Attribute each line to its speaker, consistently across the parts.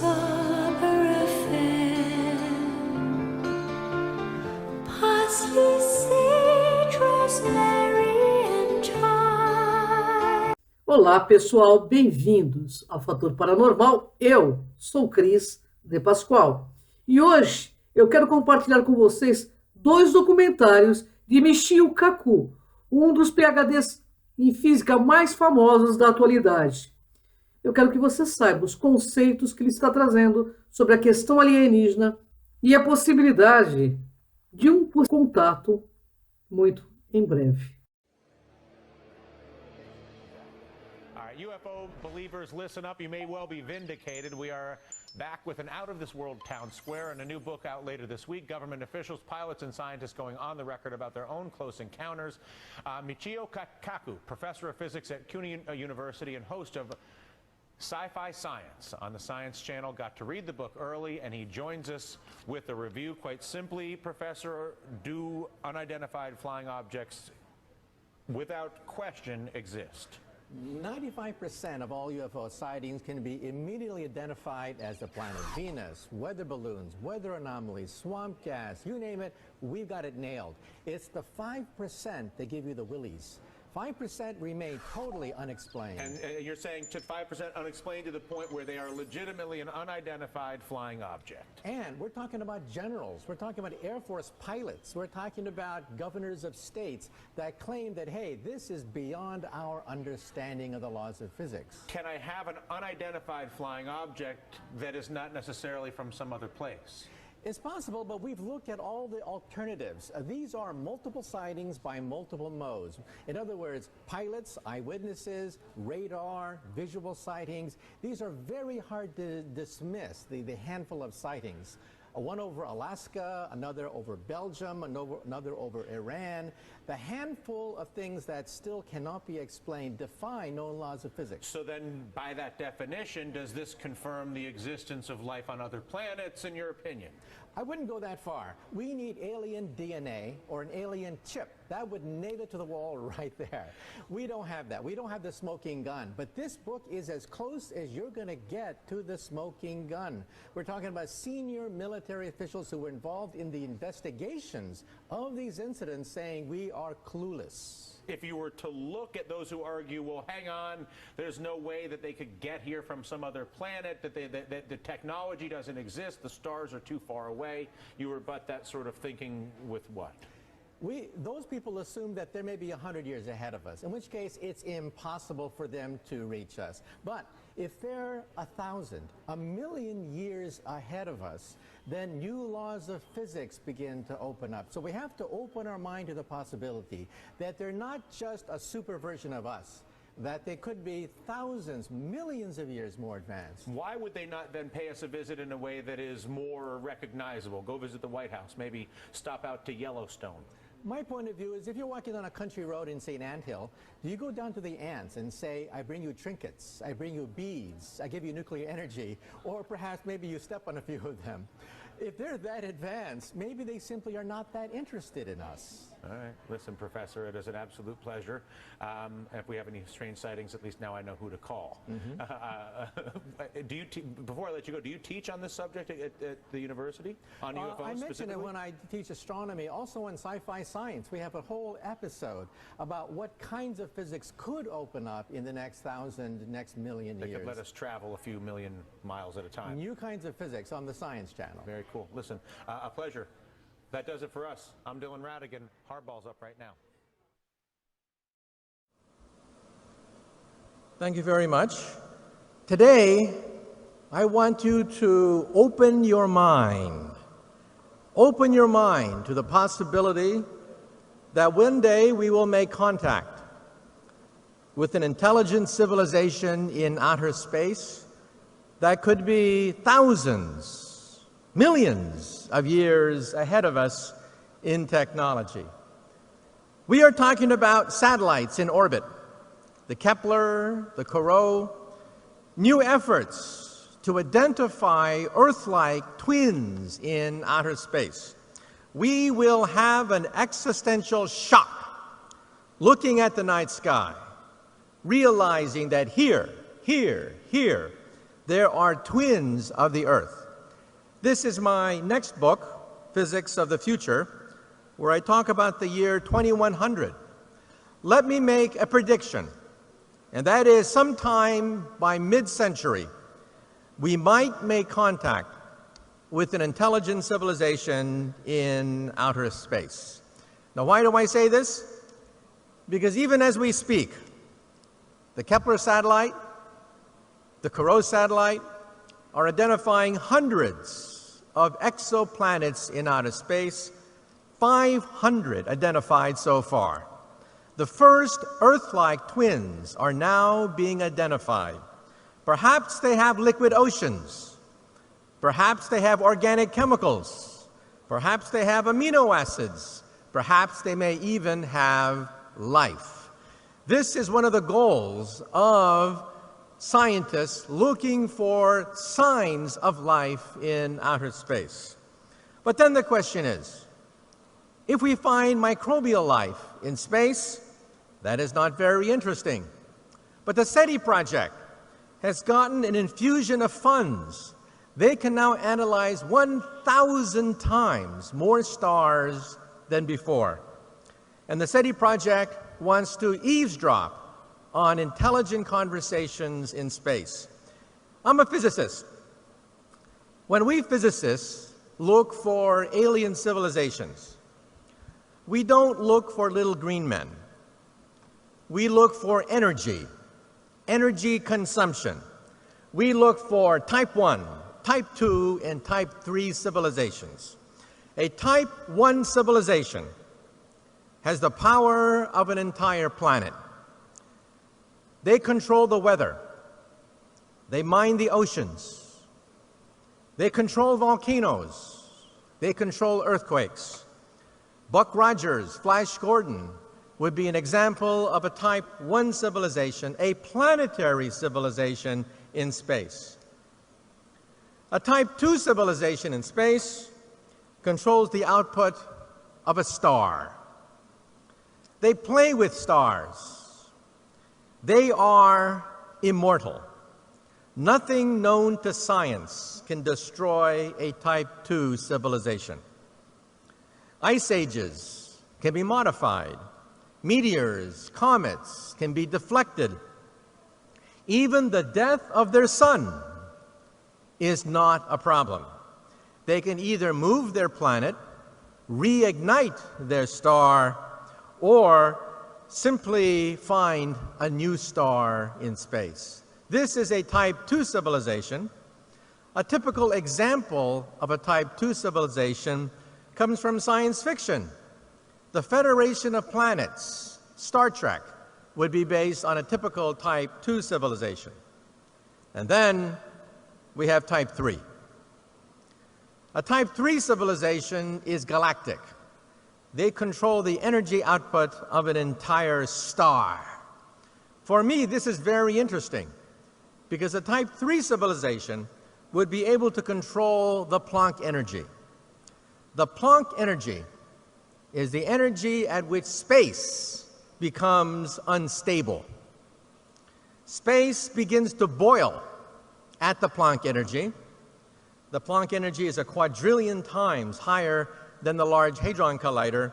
Speaker 1: sobre FM. Parsley, sage, rosemary and thyme.
Speaker 2: Olá, pessoal, bem-vindos ao Fator Paranormal. Eu sou o CRIS de PASCHOAL e hoje eu quero compartilhar com vocês dois documentários de MICHIO KAKU, um dos PhDs em física mais famosos da atualidade. Eu quero que você saiba os conceitos que ele está trazendo sobre a questão alienígena e a possibilidade de um contato muito em breve.
Speaker 3: UFO believers, listen up. You may well be vindicated. We are back with an out-of-this-world town square and a new book out later this week. Government officials, pilots, and scientists going on the record about their own close encounters. Michio KAKU, professor of physics at CUNY University and host of Sci-Fi Science on the Science Channel, got to read the book early, and he joins us with a review. Quite simply, Professor, do unidentified flying objects without question exist?
Speaker 4: 95% of all UFO sightings can be immediately identified as the planet Venus, weather balloons, weather anomalies, swamp gas, you name it, we've got it nailed. It's the 5% that give you the willies. 5% remain totally unexplained.
Speaker 3: And you're saying to 5% unexplained to the point where they are legitimately an unidentified flying object.
Speaker 4: And we're talking about generals, we're talking about Air Force pilots, we're talking about governors of states that claim that, hey, this is beyond our understanding of the laws of physics.
Speaker 3: Can I have an unidentified flying object that is not necessarily from some other place?
Speaker 4: It's possible, but we've looked at all the alternatives. These are multiple sightings by multiple modes. In other words, pilots, eyewitnesses, radar, visual sightings. These are very hard to dismiss, the handful of sightings. One over Alaska, another over Belgium, another over Iran. The handful of things that still cannot be explained defy known laws of physics.
Speaker 3: So then, by that definition, does this confirm the existence of life on other planets, in your opinion?
Speaker 4: I wouldn't go that far. We need alien DNA or an alien chip. That would nail it to the wall right there. We don't have that. We don't have the smoking gun. But this book is as close as you're going to get to the smoking gun. We're talking about senior military officials who were involved in the investigations of these incidents saying we are clueless.
Speaker 3: If you were to look at those who argue, well, hang on, there's no way that they could get here from some other planet, that the technology doesn't exist, the stars are too far away, you rebut that sort of thinking with what?
Speaker 4: Those people assume that there may be 100 years ahead of us, in which case it's impossible for them to reach us. But if they're 1,000, 1,000,000 years ahead of us, then new laws of physics begin to open up. So we have to open our mind to the possibility that they're not just a super version of us, that they could be thousands, millions of years more advanced.
Speaker 3: Why would they not then pay us a visit in a way that is more recognizable? Go visit the White House, maybe stop out to Yellowstone.
Speaker 4: My point of view is if you're walking on a country road in, say, an anthill, do you go down to the ants and say, I bring you trinkets, I bring you beads, I give you nuclear energy, or perhaps maybe you step on a few of them? If they're that advanced, maybe they simply are not that interested in us.
Speaker 3: All right. Listen, Professor, it is an absolute pleasure. If we have any strange sightings, at least now I know who to call. Before I let you go, do you teach on this subject at the university, on UFOs
Speaker 4: I mention it when I teach astronomy. Also in Sci-Fi Science, we have a whole episode about what kinds of physics could open up in the next 1,000, next million years.
Speaker 3: They could let us travel a few million miles at a time.
Speaker 4: New kinds of physics on the Science Channel.
Speaker 3: Very cool. Listen, a pleasure. That does it for us. I'm Dylan Radigan. Hardball's up right now.
Speaker 5: Thank you very much. Today, I want you to open your mind. Open your mind to the possibility that one day we will make contact with an intelligent civilization in outer space that could be thousands, millions of years ahead of us in technology. We are talking about satellites in orbit, the Kepler, the Corot, new efforts to identify Earth-like twins in outer space. We will have an existential shock looking at the night sky, realizing that here, There are twins of the Earth. This is my next book, Physics of the Future, where I talk about the year 2100. Let me make a prediction, and that is sometime by mid-century, we might make contact with an intelligent civilization in outer space. Now, why do I say this? Because even as we speak, the Kepler satellite, the CRIS satellite, are identifying hundreds of exoplanets in outer space, 500 identified so far. The first Earth-like twins are now being identified. Perhaps they have liquid oceans. Perhaps they have organic chemicals. Perhaps they have amino acids. Perhaps they may even have life. This is one of the goals of scientists looking for signs of life in outer space. But then the question is, if we find microbial life in space, that is not very interesting. But the SETI project has gotten an infusion of funds. They can now analyze 1,000 times more stars than before. And the SETI project wants to eavesdrop on intelligent conversations in space. I'm a physicist. When we physicists look for alien civilizations, we don't look for little green men. We look for energy consumption. We look for type 1, type 2, and type 3 civilizations. A type 1 civilization has the power of an entire planet. They control the weather. They mine the oceans. They control volcanoes. They control earthquakes. Buck Rogers, Flash Gordon would be an example of a type 1 civilization, a planetary civilization in space. A type 2 civilization in space controls the output of a star. They play with stars. They are immortal. Nothing known to science can destroy a type 2 civilization. Ice ages can be modified. Meteors, comets can be deflected. Even the death of their sun is not a problem. They can either move their planet, reignite their star, or simply find a new star in space. This is a type 2 civilization. A typical example of a type 2 civilization comes from science fiction. The Federation of Planets, Star Trek, would be based on a typical type 2 civilization. And then we have type 3. A type 3 civilization is galactic. They control the energy output of an entire star. For me, this is very interesting because a type 3 civilization would be able to control the Planck energy. The Planck energy is the energy at which space becomes unstable. Space begins to boil at the Planck energy. The Planck energy is a quadrillion times higher than the Large Hadron Collider,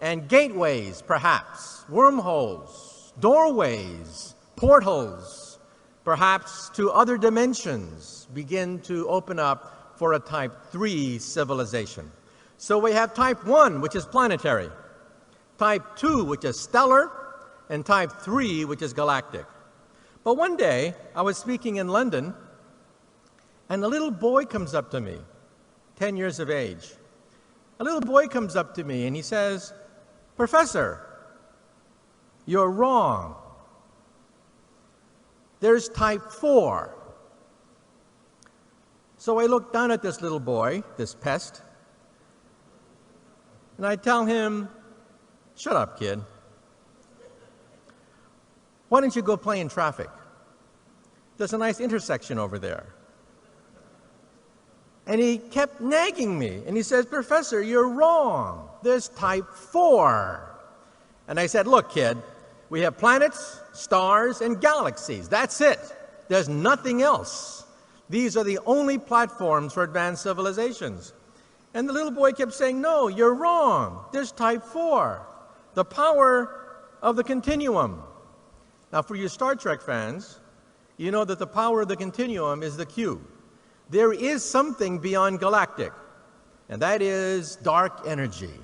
Speaker 5: and gateways, perhaps, wormholes, doorways, portals, perhaps to other dimensions, begin to open up for a type 3 civilization. So we have type 1, which is planetary, type 2, which is stellar, and type 3, which is galactic. But one day, I was speaking in London, and a little boy comes up to me, 10 years of age. A little boy comes up to me and he says, "Professor, you're wrong. There's type 4. So I look down at this little boy, this pest, and I tell him, "Shut up, kid. Why don't you go play in traffic? There's a nice intersection over there." And he kept nagging me, and he says, "Professor, you're wrong. There's type 4. And I said, "Look, kid, we have planets, stars, and galaxies. That's it. There's nothing else. These are the only platforms for advanced civilizations. And the little boy kept saying, no, you're wrong. There's type 4, the power of the continuum. Now, for you Star Trek fans, you know that the power of the continuum is the Q. There is something beyond galactic, and that is dark energy.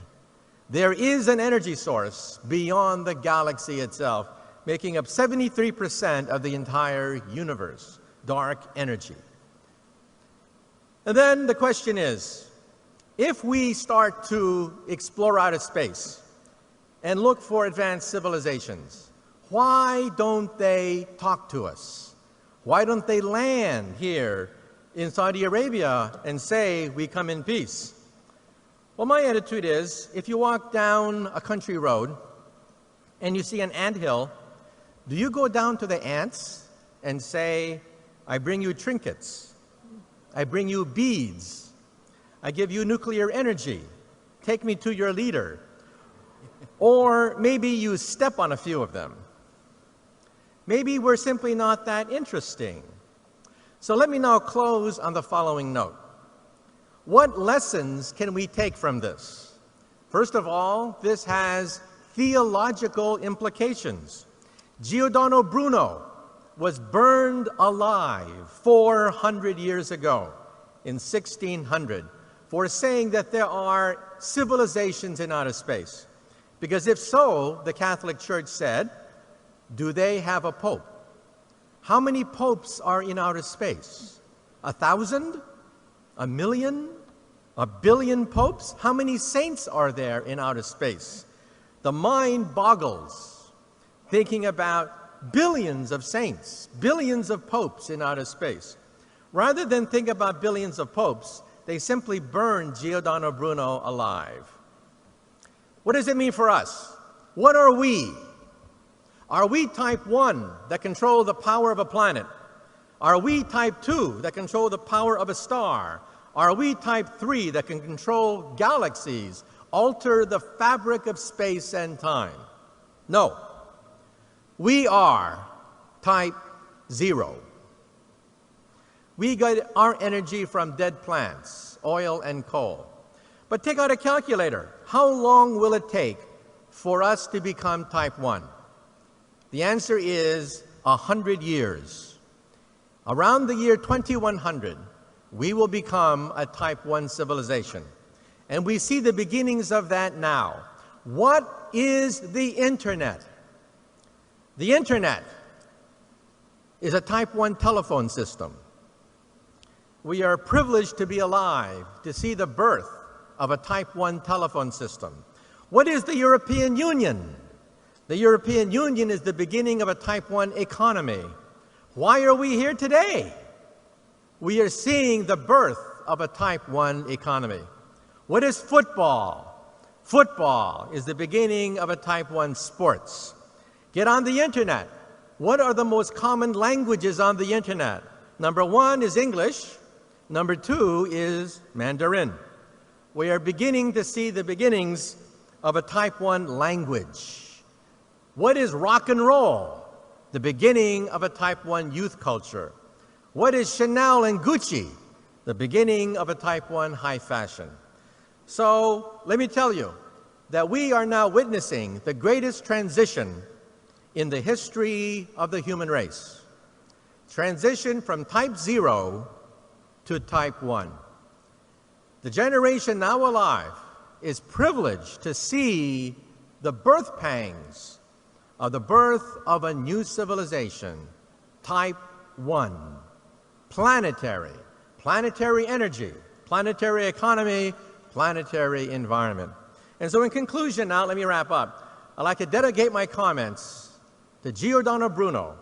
Speaker 5: There is an energy source beyond the galaxy itself, making up 73% of the entire universe, dark energy. And then the question is, if we start to explore outer space and look for advanced civilizations, why don't they talk to us? Why don't they land here in Saudi Arabia and say, we come in peace? Well, my attitude is, if you walk down a country road and you see an anthill, do you go down to the ants and say, I bring you trinkets, I bring you beads, I give you nuclear energy, take me to your leader? Or maybe you step on a few of them. Maybe we're simply not that interesting. So let me now close on the following note. What lessons can we take from this? First of all, this has theological implications. Giordano Bruno was burned alive 400 years ago in 1600 for saying that there are civilizations in outer space. Because if so, the Catholic Church said, do they have a pope? How many popes are in outer space? 1,000? 1,000,000? 1 billion popes? How many saints are there in outer space? The mind boggles thinking about billions of saints, billions of popes in outer space. Rather than think about billions of popes, they simply burned Giordano Bruno alive. What does it mean for us? What are we? Are we type 1 that control the power of a planet? Are we type 2 that control the power of a star? Are we type 3 that can control galaxies, alter the fabric of space and time? No. We are type 0. We get our energy from dead plants, oil and coal. But take out a calculator. How long will it take for us to become type 1? The answer is 100 years. Around the year 2100, we will become a type 1 civilization. And we see the beginnings of that now. What is the internet? The internet is a type 1 telephone system. We are privileged to be alive to see the birth of a type 1 telephone system. What is the European Union? The European Union is the beginning of a type 1 economy. Why are we here today? We are seeing the birth of a type 1 economy. What is football? Football is the beginning of a type 1 sports. Get on the internet. What are the most common languages on the internet? Number 1 is English. Number 2 is Mandarin. We are beginning to see the beginnings of a type 1 language. What is rock and roll? The beginning of a type 1 youth culture. What is Chanel and Gucci? The beginning of a type 1 high fashion. So let me tell you that we are now witnessing the greatest transition in the history of the human race. Transition from type 0 to type 1. The generation now alive is privileged to see the birth pangs of the birth of a new civilization, type 1. Planetary energy, planetary economy, planetary environment. And so in conclusion now, let me wrap up. I'd like to dedicate my comments to Giordano Bruno,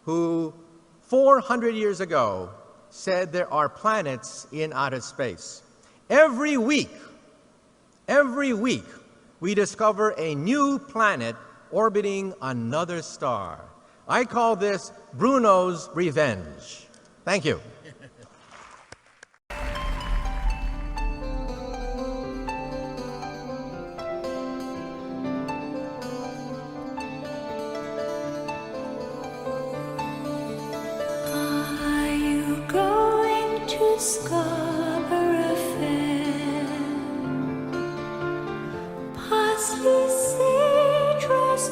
Speaker 5: who 400 years ago said there are planets in outer space. Every week, we discover a new planet orbiting another star. I call this Bruno's revenge. Thank you.
Speaker 1: discover a fair, parsley, citrus,